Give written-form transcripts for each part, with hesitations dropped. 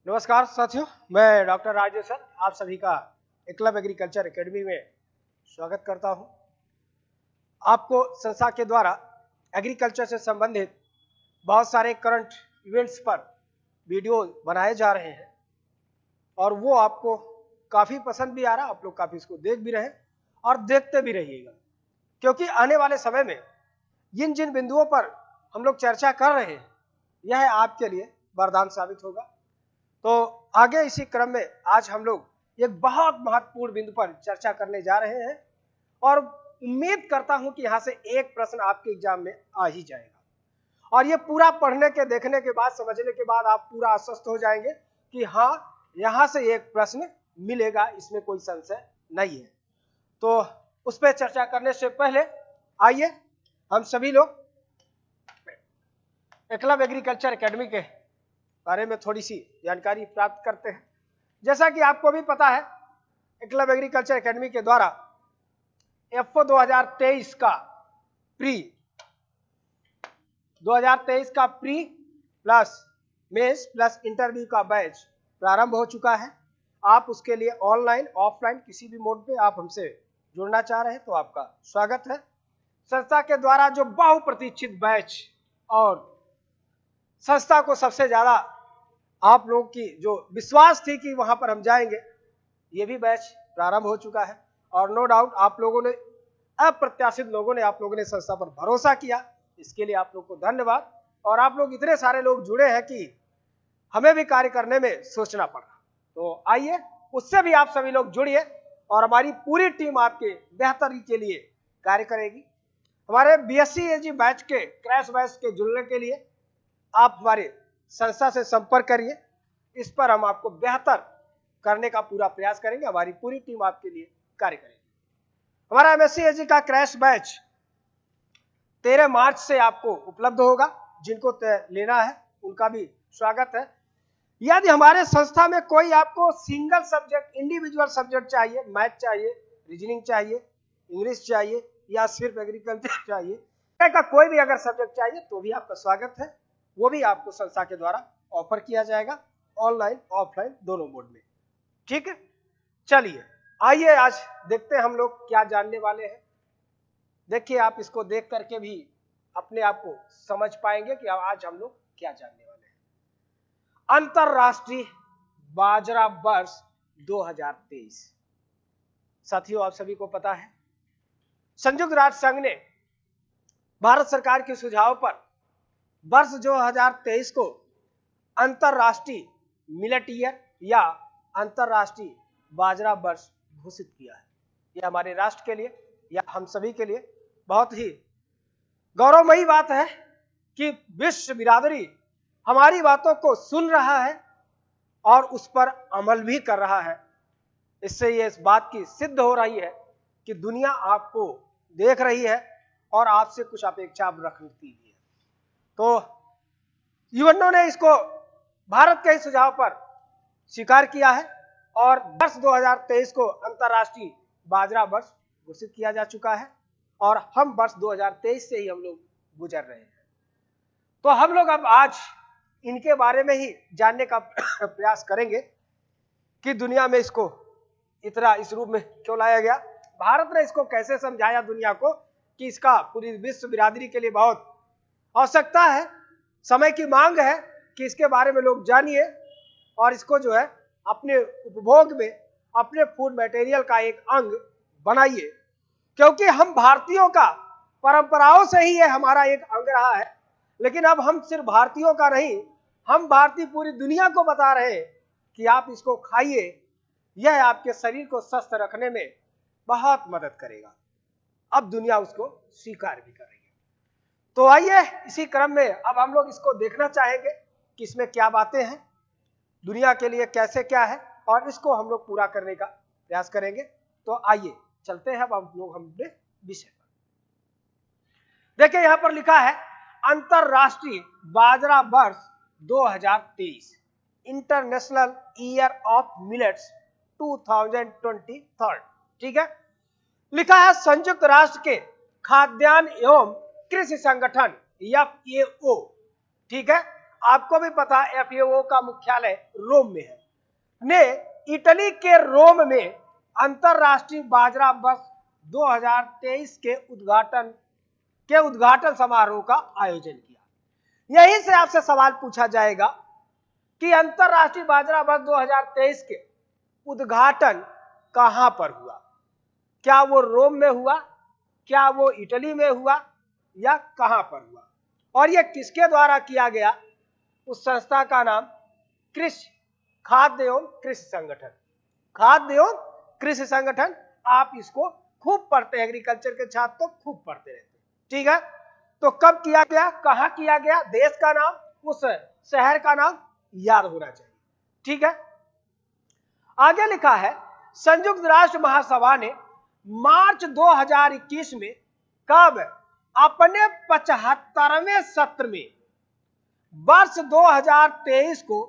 नमस्कार साथियों, मैं डॉक्टर राजेश आप सभी का एकलव्य एग्रीकल्चर एकेडमी में स्वागत करता हूं। आपको संस्था के द्वारा एग्रीकल्चर से संबंधित बहुत सारे करंट इवेंट्स पर वीडियो बनाए जा रहे हैं और वो आपको काफ़ी पसंद भी आ रहा है। आप लोग काफ़ी इसको देख भी रहे हैं और देखते भी रहिएगा, क्योंकि आने वाले समय में जिन जिन बिंदुओं पर हम लोग चर्चा कर रहे हैं यह आपके लिए वरदान साबित होगा। तो आगे इसी क्रम में आज हम लोग एक बहुत महत्वपूर्ण बिंदु पर चर्चा करने जा रहे हैं और उम्मीद करता हूं कि यहां से एक प्रश्न आपके एग्जाम में आ ही जाएगा और ये पूरा पढ़ने के, देखने के बाद, समझने के बाद आप पूरा आश्वस्त हो जाएंगे कि हाँ, यहां से एक प्रश्न मिलेगा, इसमें कोई संशय नहीं है। तो उस पर चर्चा करने से पहले आइए हम सभी लोग एकलव्य एग्रीकल्चर एकेडमी के बारे में थोड़ी सी जानकारी प्राप्त करते हैं। जैसा कि आपको भी पता है, एकलव्य एग्रीकल्चर एकेडमी के द्वारा एफओ 2023 का pre plus mains plus interview का बैच प्रारंभ हो चुका है। आप उसके लिए ऑनलाइन ऑफलाइन किसी भी मोड पे आप हमसे जुड़ना चाह रहे हैं तो आपका स्वागत है। संस्था के द्वारा जो बहुप्रतीक्षित बैच और संस्था को सबसे ज्यादा आप लोगों की जो विश्वास थी कि वहां पर हम जाएंगे, ये भी बैच प्रारंभ हो चुका है और नो डाउट आप लोगों ने, अप्रत्याशित लोगों ने, आप लोगों ने संस्था पर भरोसा किया, इसके लिए आप लोग को धन्यवाद। और आप लोग इतने सारे लोग जुड़े हैं कि हमें भी कार्य करने में सोचना पड़ा। तो आइए उससे भी आप सभी लोग जुड़िए और हमारी पूरी टीम आपके बेहतरी के लिए कार्य करेगी। हमारे बीएससी एजी बैच के, क्रैश बैच के जुड़ने के लिए आप हमारे संस्था से संपर्क करिए। इस पर हम आपको बेहतर करने का पूरा प्रयास करेंगे। हमारी पूरी टीम आपके लिए कार्य करेगी। हमारा एमएससी एजी का क्रैश बैच 13 मार्च से आपको उपलब्ध होगा। जिनको लेना है उनका भी स्वागत है। यदि हमारे संस्था में कोई आपको सिंगल सब्जेक्ट, इंडिविजुअल सब्जेक्ट चाहिए, मैथ चाहिए, रीजनिंग चाहिए, इंग्लिश चाहिए या सिर्फ एग्रीकल्चर चाहिए, का कोई भी अगर सब्जेक्ट चाहिए तो भी आपका स्वागत है। वो भी आपको संस्था के द्वारा ऑफर किया जाएगा, ऑनलाइन ऑफलाइन दोनों मोड में। ठीक है, चलिए आइए आज देखते हैं हम लोग क्या जानने वाले हैं। देखिए, आप इसको देख करके भी अपने आप को समझ पाएंगे कि आज हम लोग क्या जानने वाले हैं। अंतरराष्ट्रीय बाजरा वर्ष 2023। साथियों, आप सभी को पता है संयुक्त राष्ट्र संघ ने भारत सरकार के सुझाव पर वर्ष 2023 को अंतरराष्ट्रीय मिलेट ईयर या अंतरराष्ट्रीय बाजरा वर्ष घोषित किया है। यह हमारे राष्ट्र के लिए या हम सभी के लिए बहुत ही गौरवमयी बात है कि विश्व बिरादरी हमारी बातों को सुन रहा है और उस पर अमल भी कर रहा है। इससे ये इस बात की सिद्ध हो रही है कि दुनिया आपको देख रही है और आपसे कुछ अपेक्षा रखती है। तो यूएनओ ने इसको भारत के सुझाव पर स्वीकार किया है और वर्ष 2023 को अंतरराष्ट्रीय बाजरा वर्ष घोषित किया जा चुका है और हम वर्ष 2023 से ही हम लोग गुजर रहे हैं। तो हम लोग अब आज इनके बारे में ही जानने का प्रयास करेंगे कि दुनिया में इसको इतना इस रूप में क्यों लाया गया, भारत ने इसको कैसे समझाया दुनिया को कि इसका पूरी विश्व बिरादरी के लिए बहुत आवश्यकता है, समय की मांग है कि इसके बारे में लोग जानिए और इसको जो है अपने उपभोग में, अपने फूड मटेरियल का एक अंग बनाइए। क्योंकि हम भारतीयों का परंपराओं से ही ये हमारा एक अंग रहा है, लेकिन अब हम सिर्फ भारतीयों का नहीं, हम भारतीय पूरी दुनिया को बता रहे हैं कि आप इसको खाइए, यह आपके शरीर को स्वस्थ रखने में बहुत मदद करेगा। अब दुनिया उसको स्वीकार भी करेगी। तो आइए इसी क्रम में अब हम लोग इसको देखना चाहेंगे कि इसमें क्या बातें हैं, दुनिया के लिए कैसे क्या है, और इसको हम लोग पूरा करने का प्रयास करेंगे। तो आइए चलते हैं अब हम लोग अपने विषय पर। देखिए, यहां पर लिखा है अंतरराष्ट्रीय बाजरा वर्ष 2023, इंटरनेशनल ईयर ऑफ मिलेट्स 2023। ठीक है, लिखा है संयुक्त राष्ट्र के खाद्यान्न एवं कृषि संगठन FAO, ठीक है, आपको भी पता है FAO का मुख्यालय रोम में है, ने इटली के रोम में अंतरराष्ट्रीय बाजरा वर्ष 2023 के उद्घाटन समारोह का आयोजन किया। यहीं से आपसे सवाल पूछा जाएगा कि अंतरराष्ट्रीय बाजरा वर्ष 2023 के उद्घाटन कहां पर हुआ? क्या वो रोम में हुआ, क्या वो इटली में हुआ, या कहां पर हुआ? और यह किसके द्वारा किया गया? उस संस्था का नाम कृषि खाद्य एवं कृषि संगठन, खाद्य एवं कृषि संगठन। आप इसको खूब पढ़ते हैं, एग्रीकल्चर के छात्र तो खूब पढ़ते रहते हैं, ठीक है। तो कब किया गया, कहां किया गया, देश का नाम, उस शहर का नाम याद होना चाहिए, ठीक है। आगे लिखा है संयुक्त राष्ट्र महासभा ने मार्च 2021 में कब अपने 75वें सत्र में वर्ष 2023 को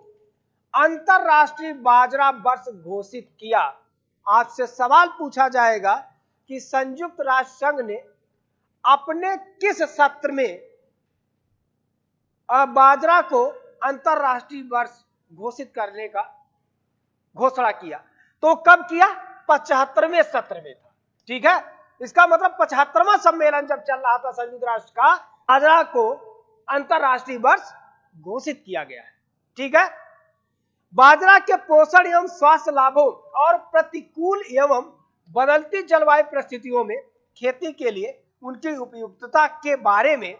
अंतरराष्ट्रीय बाजरा वर्ष घोषित किया? आपसे सवाल पूछा जाएगा कि संयुक्त राष्ट्र संघ ने अपने किस सत्र में बाजरा को अंतरराष्ट्रीय वर्ष घोषित करने का घोषणा किया? तो कब किया? 75वें सत्र में था, ठीक है। इसका मतलब 75वां सम्मेलन जब चल रहा था संयुक्त राष्ट्र का, बाजरा को अंतरराष्ट्रीय वर्ष घोषित किया गया है, ठीक है। बाजरा के पोषण एवं स्वास्थ्य लाभों और प्रतिकूल एवं बदलती जलवायु परिस्थितियों में खेती के लिए उनकी उपयुक्तता के बारे में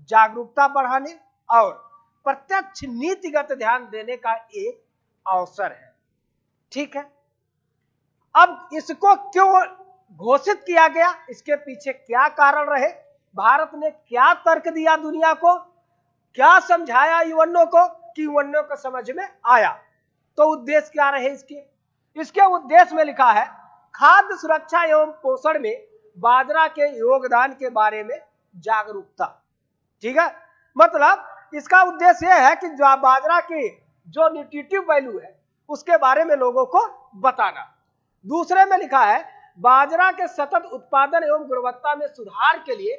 जागरूकता बढ़ाने और प्रत्यक्ष नीतिगत ध्यान देने का एक अवसर है, ठीक है। अब इसको क्यों घोषित किया गया, इसके पीछे क्या कारण रहे, भारत ने क्या तर्क दिया दुनिया को, क्या समझाया युवाओं को कि युवाओं को समझ में आया? तो उद्देश्य क्या रहे इसके उद्देश्य में लिखा है खाद्य सुरक्षा एवं पोषण में बाजरा के योगदान के बारे में जागरूकता, ठीक है। मतलब इसका उद्देश्य यह है कि जो बाजरा की जो न्यूट्रिटिव वैल्यू है उसके बारे में लोगों को बताना। दूसरे में लिखा है बाजरा के सतत उत्पादन एवं गुणवत्ता में सुधार के लिए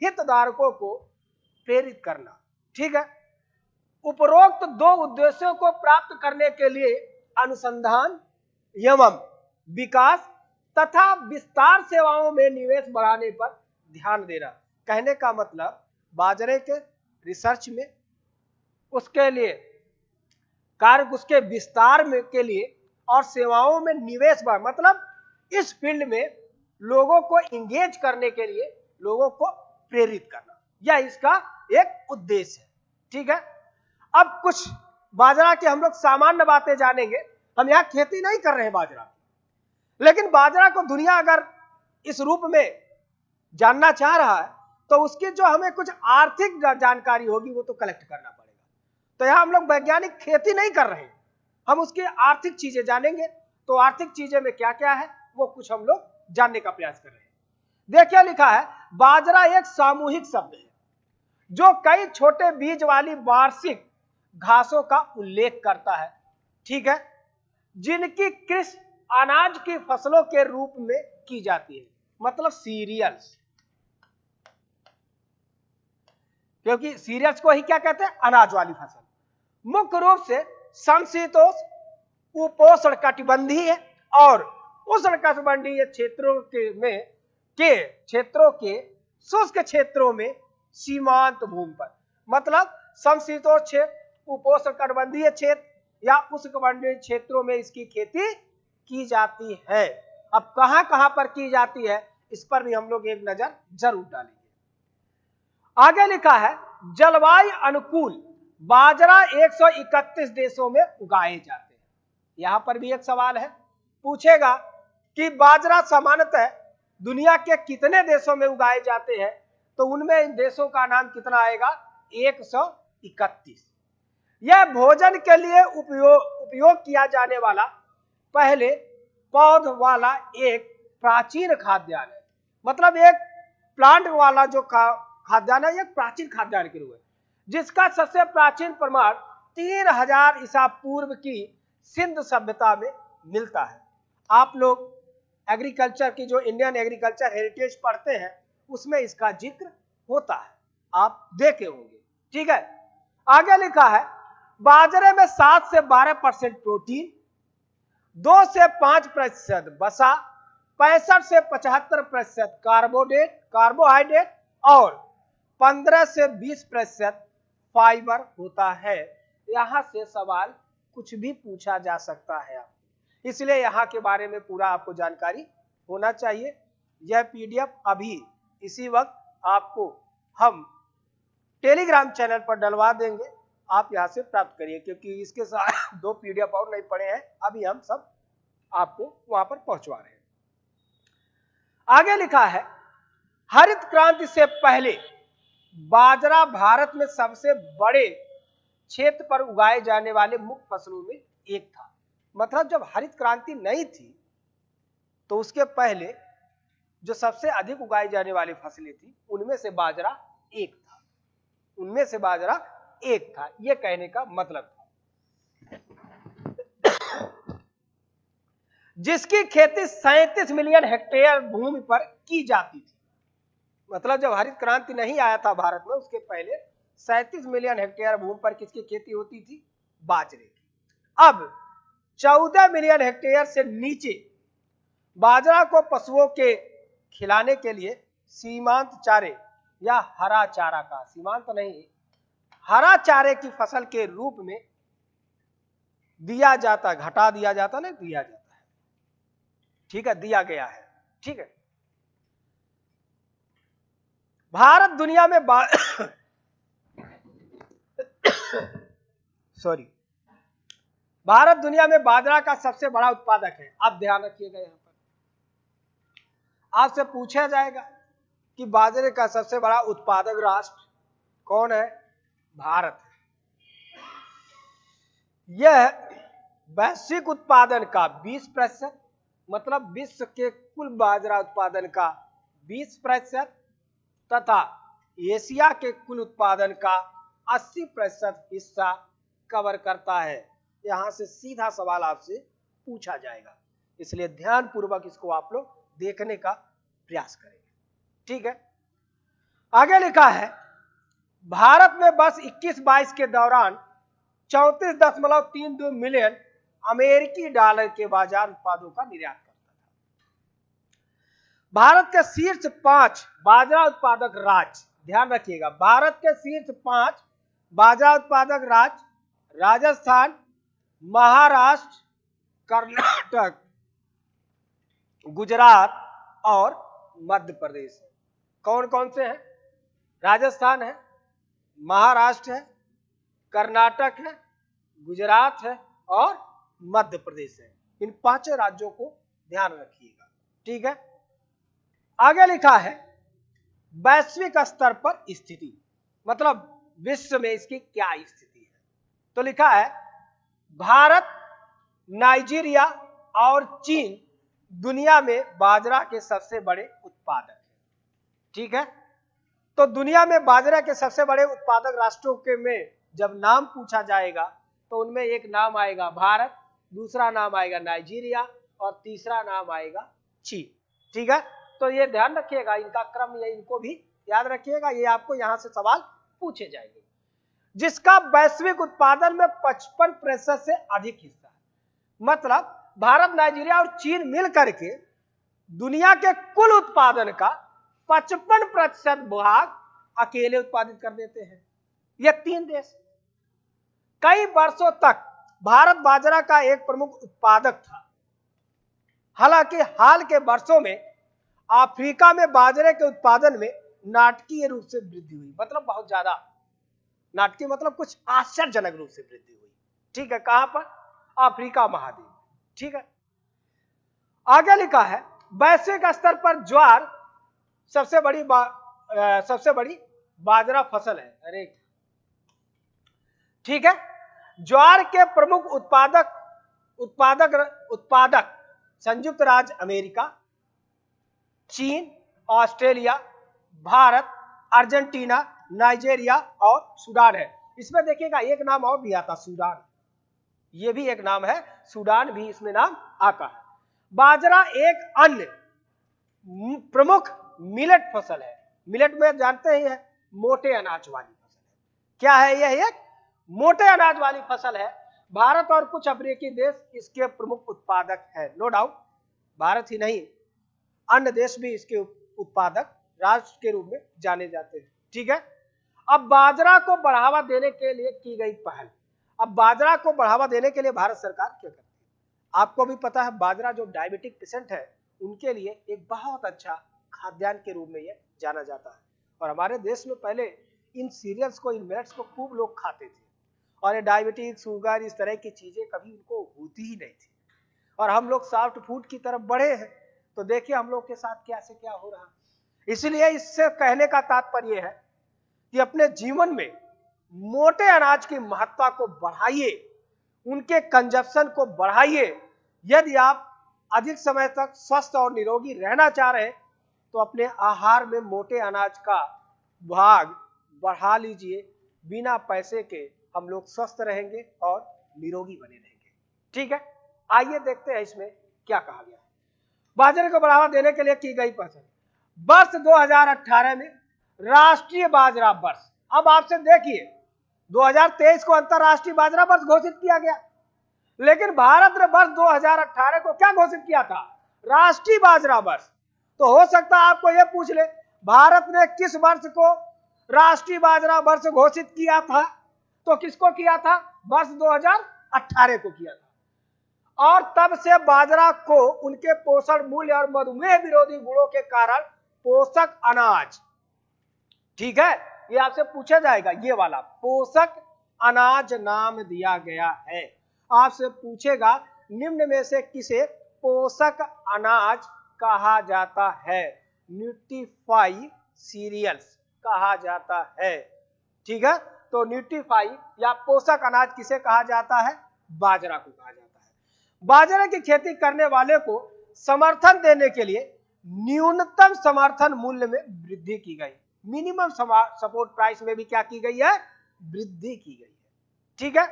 हितधारकों को प्रेरित करना, ठीक है। उपरोक्त दो उद्देश्यों को प्राप्त करने के लिए अनुसंधान एवं विकास तथा विस्तार सेवाओं में निवेश बढ़ाने पर ध्यान देना। कहने का मतलब बाजरे के रिसर्च में, उसके लिए कार्य, उसके विस्तार में के लिए और सेवाओं में निवेश बढ़, मतलब इस फील्ड में लोगों को इंगेज करने के लिए लोगों को प्रेरित करना, यह इसका एक उद्देश्य है, ठीक है। अब कुछ बाजरा की हम लोग सामान्य बातें जानेंगे। हम यहाँ खेती नहीं कर रहे हैं बाजरा की, लेकिन बाजरा को दुनिया अगर इस रूप में जानना चाह रहा है तो उसकी जो हमें कुछ आर्थिक जानकारी होगी वो तो कलेक्ट करना पड़ेगा। तो यहाँ हम लोग वैज्ञानिक खेती नहीं कर रहे हैं, हम उसकी आर्थिक चीजें जानेंगे। तो आर्थिक चीजें में क्या क्या है वो कुछ हम लोग जानने का प्रयास कर रहे हैं। देखिए लिखा है बाजरा एक सामूहिक शब्द है जो कई छोटे बीज वाली वार्षिक घासों का उल्लेख करता है, ठीक है, जिनकी कृषि अनाज की फसलों के रूप में की जाती है, मतलब सीरियल्स, क्योंकि सीरियल्स को ही क्या कहते हैं, अनाज वाली फसल। मुख्य रूप से समशीतोष्ण उपोष्ण कटिबंधीय और उष्ण कटिबंधीय क्षेत्रों के शुष्क क्षेत्रों में सीमांत भूमि पर, मतलब समशीतोष्ण क्षेत्र, उपोष्ण कटिबंधीय क्षेत्र या उष्ण कटिबंधीय क्षेत्रों में इसकी खेती की जाती है। अब कहां कहां पर की जाती है इस पर भी हम लोग एक नजर जरूर डालेंगे। आगे लिखा है जलवायु अनुकूल बाजरा 131 देशों में उगाए जाते हैं। यहां पर भी एक सवाल है, पूछेगा कि बाजरा सामान्यतः दुनिया के कितने देशों में उगाए जाते हैं, तो उनमें इन देशों का नाम कितना आएगा, 131। यह भोजन के लिए उपयोग किया जाने वाला पहले पौध वाला एक प्राचीन खाद्यान्न है, मतलब एक प्लांट वाला जो खाद्यान्न है, एक प्राचीन खाद्यान्न के रूप है, जिसका सबसे प्राचीन प्रमाण 3000 ईसा पूर्व की सिंध सभ्यता में मिलता है। आप लोग एग्रीकल्चर की जो इंडियन एग्रीकल्चर हेरिटेज पढ़ते हैं उसमें इसका जिक्र होता है, आप देखे होंगे, ठीक है। आगे लिखा है बाजरे में 7 से 12% प्रोटीन, 2 से 5% वसा, 65 से 75% कार्बोहाइड्रेट और 15 से 20% फाइबर होता है। यहां से सवाल कुछ भी पूछा जा सकता है, इसलिए यहां के बारे में पूरा आपको जानकारी होना चाहिए। यह पीडीएफ अभी इसी वक्त आपको हम टेलीग्राम चैनल पर डलवा देंगे, आप यहां से प्राप्त करिए, क्योंकि इसके साथ 2 पीडीएफ और नहीं पड़े हैं, अभी हम सब आपको वहां पर पहुंचवा रहे हैं। आगे लिखा है, हरित क्रांति से पहले बाजरा भारत में सबसे बड़े क्षेत्र पर उगाए जाने वाले मुख्य फसलों में एक था। मतलब जब हरित क्रांति नहीं थी तो उसके पहले जो सबसे अधिक उगाई जाने वाली फसलें थी उनमें से बाजरा एक था, उनमें से बाजरा एक था, यह कहने का मतलब था। जिसकी खेती 37 मिलियन हेक्टेयर भूमि पर की जाती थी। मतलब जब हरित क्रांति नहीं आया था भारत में, उसके पहले 37 मिलियन हेक्टेयर भूमि पर किसकी खेती होती थी? बाजरे की। अब 14 मिलियन हेक्टेयर से नीचे बाजरा को पशुओं के खिलाने के लिए सीमांत चारे या हरा चारा का, सीमांत नहीं, हरा चारे की फसल के रूप में दिया जाता, घटा दिया जाता, नहीं दिया जाता है, ठीक है, दिया गया है, ठीक है। भारत दुनिया में भारत दुनिया में बाजरा का सबसे बड़ा उत्पादक है। आप ध्यान रखिएगा, यहां पर आपसे पूछा जाएगा कि बाजरे का सबसे बड़ा उत्पादक राष्ट्र कौन है? भारत है। यह वैश्विक उत्पादन का 20%, मतलब विश्व के कुल बाजरा उत्पादन का 20% तथा एशिया के कुल उत्पादन का 80% हिस्सा कवर करता है। यहां से सीधा सवाल आपसे पूछा जाएगा, इसलिए ध्यान पूर्वक इसको आप लोग देखने का प्रयास करेंगे, ठीक है। आगे लिखा है, भारत में वर्ष 21-22 के दौरान 34.32 मिलियन अमेरिकी डॉलर के बाजार उत्पादों का निर्यात करता था। भारत के शीर्ष 5 बाजरा उत्पादक राज्य, ध्यान रखिएगा, भारत के शीर्ष 5 बाजरा उत्पादक राज्य राजस्थान, महाराष्ट्र, कर्नाटक, गुजरात और मध्य प्रदेश है। कौन कौन से हैं? राजस्थान है, महाराष्ट्र है, कर्नाटक है, गुजरात है और मध्य प्रदेश है। इन 5 राज्यों को ध्यान रखिएगा, ठीक है। आगे लिखा है, वैश्विक स्तर पर स्थिति, मतलब विश्व में इसकी क्या स्थिति है। तो लिखा है, भारत, नाइजीरिया और चीन दुनिया में बाजरा के सबसे बड़े उत्पादक हैं, ठीक है। तो दुनिया में बाजरा के सबसे बड़े उत्पादक राष्ट्रों के में जब नाम पूछा जाएगा तो उनमें एक नाम आएगा भारत, दूसरा नाम आएगा नाइजीरिया और तीसरा नाम आएगा चीन, ठीक है। तो ये ध्यान रखिएगा, इनका क्रम, ये इनको भी याद रखिएगा, ये आपको यहां से सवाल पूछे जाएंगे। जिसका वैश्विक उत्पादन में 55% से अधिक हिस्सा है, मतलब भारत, नाइजीरिया और चीन मिल करके दुनिया के कुल उत्पादन का 55% भाग अकेले उत्पादित कर देते हैं। ये 3 देश। कई वर्षों तक भारत बाजरा का एक प्रमुख उत्पादक था। हालांकि हाल के वर्षों में अफ्रीका में बाजरे के उत्पादन में नाटकीय रूप से वृद्धि हुई, मतलब बहुत ज्यादा नाटकीय, मतलब कुछ आश्चर्यजनक रूप से वृद्धि हुई, ठीक है। कहां पर? अफ्रीका महाद्वीप, ठीक है। आगे लिखा है, वैश्विक स्तर पर ज्वार सबसे बड़ी बाजरा फसल है, अरे ठीक है। ज्वार के प्रमुख उत्पादक संयुक्त राज्य अमेरिका, चीन, ऑस्ट्रेलिया, भारत, अर्जेंटीना, नाइजीरिया और सूडान है। इसमें देखिएगा एक नाम और भी आता, सूडान, ये भी एक नाम है, सूडान भी इसमें नाम आता है। बाजरा एक अन्य प्रमुख मिलेट फसल है। मिलेट में जानते ही है, मोटे अनाज वाली फसल है। क्या है यह? एक मोटे अनाज वाली फसल है। भारत और कुछ अफ्रीकी देश इसके प्रमुख उत्पादक है। नो डाउट भारत ही नहीं, अन्य देश भी इसके उत्पादक राष्ट्र के रूप में जाने जाते हैं। ठीक है, अब बाजरा को बढ़ावा देने के लिए की गई पहल। अब बाजरा को बढ़ावा देने के लिए भारत सरकार क्या करती है? आपको भी पता है, बाजरा जो डायबिटिक पेशेंट है उनके लिए एक बहुत अच्छा खाद्यान्न के रूप में यह जाना जाता है। और हमारे देश में पहले इन सीरियल्स को, इन मिलेट्स को खूब लोग खाते थे, और ये डायबिटीज, शुगर, इस तरह की चीजें कभी उनको होती ही नहीं थी। और हम लोग सॉफ्ट फूड की तरफ बढ़े हैं, तो देखिए हम लोग के साथ क्या से क्या हो रहा है। इसलिए इससे कहने का तात्पर्य है कि अपने जीवन में मोटे अनाज की महत्ता को बढ़ाइए, उनके कंजप्शन को बढ़ाइए। यदि आप अधिक समय तक स्वस्थ और निरोगी रहना चाह रहे हैं तो अपने आहार में मोटे अनाज का भाग बढ़ा लीजिए। बिना पैसे के हम लोग स्वस्थ रहेंगे और निरोगी बने रहेंगे। ठीक है, आइए देखते हैं इसमें क्या कहा गया है। बाजरे को बढ़ावा देने के लिए की गई पहल। वर्ष 2018 में राष्ट्रीय बाजरा वर्ष। अब आपसे देखिए, 2023 को अंतरराष्ट्रीय बाजरा वर्ष घोषित किया गया, लेकिन भारत ने वर्ष 2018 को क्या घोषित किया था? राष्ट्रीय बाजरा वर्ष। तो हो सकता है आपको यह पूछ ले, भारत ने किस वर्ष को राष्ट्रीय बाजरा वर्ष घोषित किया था? तो किसको किया था? वर्ष 2018 को किया था। और तब से बाजरा को उनके पोषण मूल्य और मधुमेह विरोधी गुणों के कारण पोषक अनाज, ठीक है, ये आपसे पूछा जाएगा, ये वाला पोषक अनाज नाम दिया गया है। आपसे पूछेगा निम्न में से किसे पोषक अनाज कहा जाता है? न्यूट्रीफाई सीरियल्स कहा जाता है। ठीक है, तो न्यूट्रीफाई या पोषक अनाज किसे कहा जाता है? बाजरा को कहा जाता है। बाजरे की खेती करने वाले को समर्थन देने के लिए न्यूनतम समर्थन मूल्य में वृद्धि की गई। मिनिमम सपोर्ट प्राइस में भी क्या की गई है? वृद्धि की गई है। ठीक है,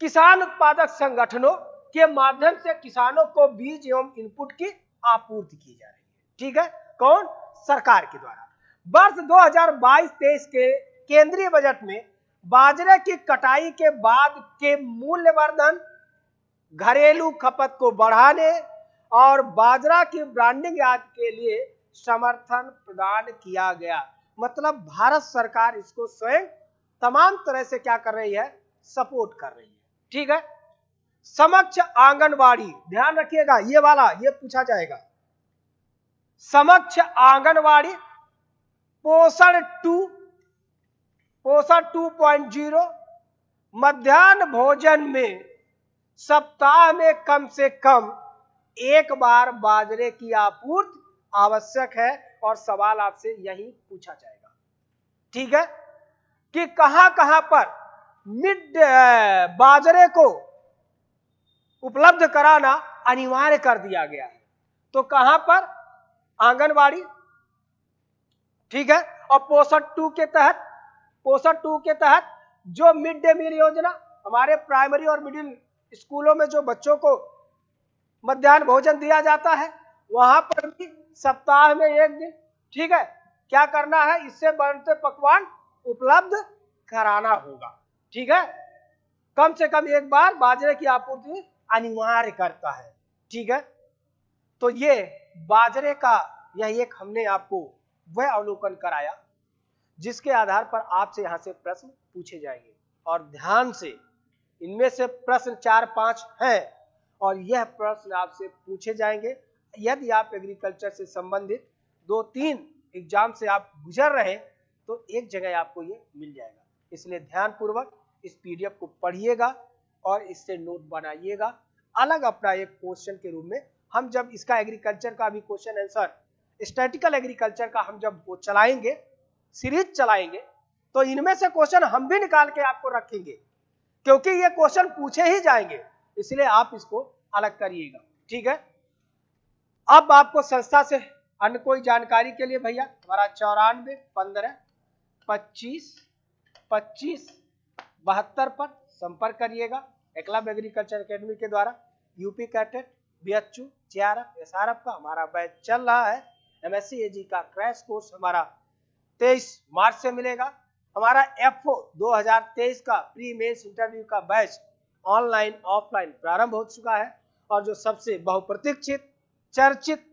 किसान उत्पादक संगठनों के माध्यम से किसानों को बीज एवं इनपुट की आपूर्ति की जा रही है। ठीक है, कौन? सरकार के द्वारा। वर्ष 2022-23 के केंद्रीय बजट में बाजरे की कटाई के बाद के मूल्यवर्धन, घरेलू खपत को बढ़ाने और बाजरा की ब्रांडिंग आदि के लिए समर्थन प्रदान किया गया। मतलब भारत सरकार इसको स्वयं तमाम तरह से क्या कर रही है? सपोर्ट कर रही है। ठीक है, समक्ष आंगनवाड़ी, ध्यान रखिएगा, ये वाला ये पूछा जाएगा। समक्ष आंगनवाड़ी पोषण 2.0 मध्याह्न भोजन में सप्ताह में कम से कम एक बार बाजरे की आपूर्ति आवश्यक है। और सवाल आपसे यही पूछा जाएगा। ठीक है, कि कहां पर मिड बाजरे को उपलब्ध कराना अनिवार्य कर दिया गया है? तो कहां पर? आंगनवाड़ी। ठीक है, और पोषण 2 के तहत जो मिड डे मील योजना, हमारे प्राइमरी और मिडिल स्कूलों में जो बच्चों को मध्याह्न भोजन दिया जाता है, वहां पर भी सप्ताह में एक दिन, ठीक है, क्या करना है? इससे बनते पकवान उपलब्ध कराना होगा। ठीक है, कम से कम एक बार बाजरे की आपूर्ति अनिवार्य करता है। ठीक है, तो ये बाजरे का यह एक हमने आपको वह अवलोकन कराया जिसके आधार पर आपसे यहां से प्रश्न पूछे जाएंगे। और ध्यान से, इनमें से प्रश्न 4-5 हैं और यह प्रश्न आपसे पूछे जाएंगे। यदि आप एग्रीकल्चर से संबंधित 2-3 एग्जाम से आप गुजर रहे तो एक जगह आपको ये मिल जाएगा। इसलिए ध्यानपूर्वक इस पीडीएफ को पढ़िएगा और इससे नोट बनाइएगा। अलग अपना एक क्वेश्चन के रूप में हम जब इसका एग्रीकल्चर का भी क्वेश्चन आंसर, स्टैटिकल एग्रीकल्चर का हम जब वो चलाएंगे, सीरीज चलाएंगे, तो इनमें से क्वेश्चन हम भी निकाल के आपको रखेंगे, क्योंकि ये क्वेश्चन पूछे ही जाएंगे। इसलिए आप इसको अलग करिएगा। ठीक है, अब आपको संस्था से अन्य कोई जानकारी के लिए भैया हमारा 94 15 25 25 72 पर संपर्क करिएगा। एकलव्य एग्रीकल्चर एकेडमी के द्वारा UP CATET, BHU, JRF, SRF का हमारा बैच चल रहा है। एमएससी एजी का क्रैश कोर्स हमारा 23 मार्च से मिलेगा। हमारा F.O. 2023 का प्री मेंस इंटरव्यू का बैच ऑनलाइन ऑफलाइन प्रारंभ हो चुका है और जो सबसे बहुप्रतीक्षित चर्चित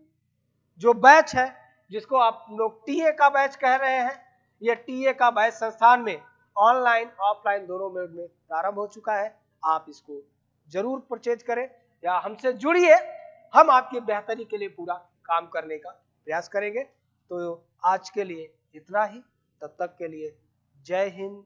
जो बैच है, जिसको आप लोग टीए का बैच कह रहे हैं, यह टीए का बैच संस्थान में ऑनलाइन ऑफलाइन दोनों मोड में प्रारंभ हो चुका है। आप इसको जरूर परचेज करें या हमसे जुड़िए, हम आपकी बेहतरी के लिए पूरा काम करने का प्रयास करेंगे। तो आज के लिए इतना ही, तब तक के लिए जय हिंद,